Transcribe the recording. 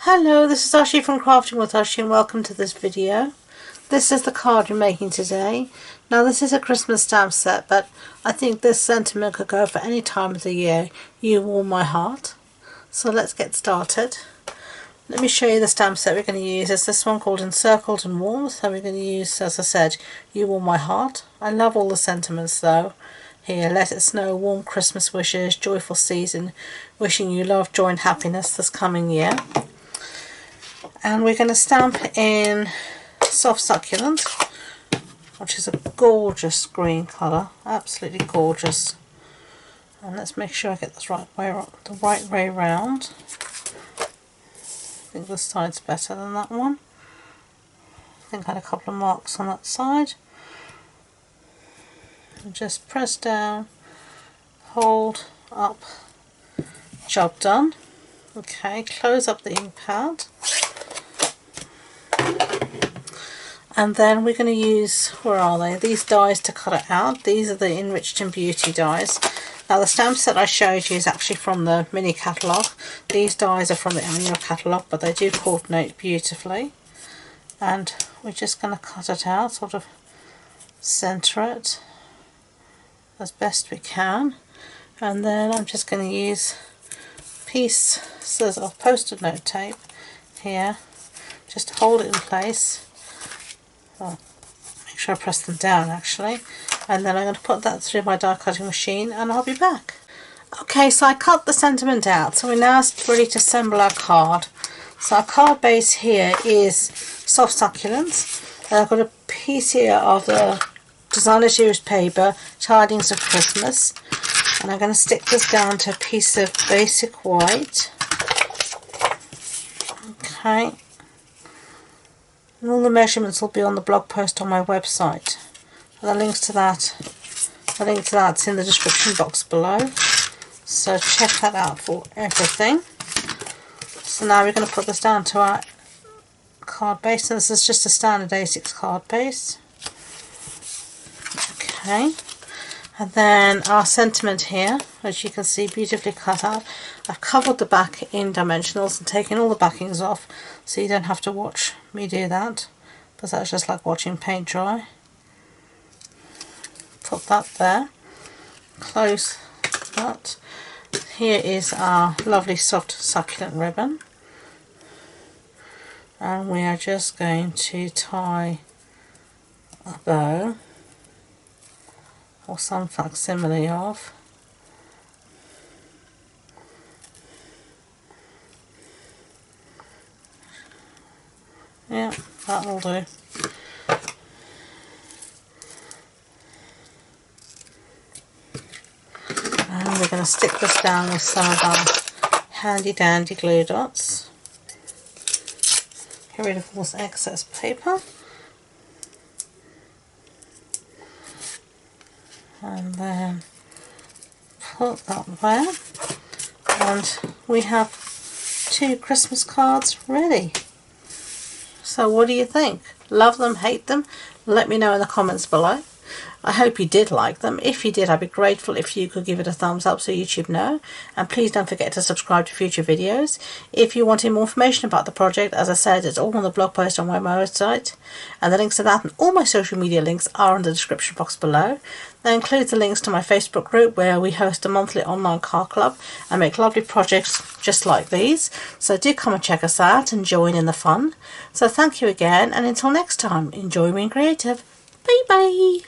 Hello, this is Ashee from Crafting with Ashee and welcome to this video. This is the card we're making today. Now this is a Christmas stamp set, but I think this sentiment could go for any time of the year. You warm my heart. So let's get started. Let me show you the stamp set we're going to use. It's this one called Encircled and Warm. So we're going to use, as I said, You Warm My Heart. I love all the sentiments though. Here, let it snow, warm Christmas wishes, joyful season, wishing you love, joy and happiness this coming year. And we're going to stamp in Soft Succulent, which is a gorgeous green colour, absolutely gorgeous. And let's make sure I get this right way round. I think this side's better than that one. I think I had a couple of marks on that side. And just press down, hold up, job done. Okay, close up the ink pad. And then we're going to use, where are they, these dies to cut it out. These are the Enriched and Beauty dies. Now the stamp set I showed you is actually from the mini catalogue. These dies are from the annual catalogue, but they do coordinate beautifully. And we're just going to cut it out, sort of centre it as best we can. And then I'm just going to use pieces of post-it note tape here, just to hold it in place. Well, make sure I press them down actually, and then I'm going to put that through my die cutting machine and I'll be back. Okay, so I cut the sentiment out, so we're now ready to assemble our card. So our card base here is Soft Succulents, and I've got a piece here of the designer series paper, Tidings of Christmas, and I'm going to stick this down to a piece of basic white. Okay. And all the measurements will be on the blog post on my website. And the link to that's in the description box below. So check that out for everything. So now we're going to put this down to our card base. And this is just a standard A6 card base. Okay. And then our sentiment here, as you can see, beautifully cut out. I've covered the back in dimensionals and taken all the backings off, so you don't have to watch me do that, because that's just like watching paint dry. Put that there, close that. Here is our lovely soft succulent ribbon, and we are just going to tie a bow, or some facsimile of. Yeah, that'll do. And we're going to stick this down with some of our handy dandy glue dots. Get rid of all this excess paper. And then put that there, and we have 2 Christmas cards ready. So what do you think? Love them, hate them? Let me know in the comments below. I hope you did like them. If you did, I'd be grateful if you could give it a thumbs up so YouTube know. And please don't forget to subscribe to future videos. If you want more information about the project, as I said, it's all on the blog post on my website. And the links to that and all my social media links are in the description box below. That includes the links to my Facebook group where we host a monthly online card club and make lovely projects just like these. So do come and check us out and join in the fun. So thank you again, and until next time, enjoy being creative. Bye bye.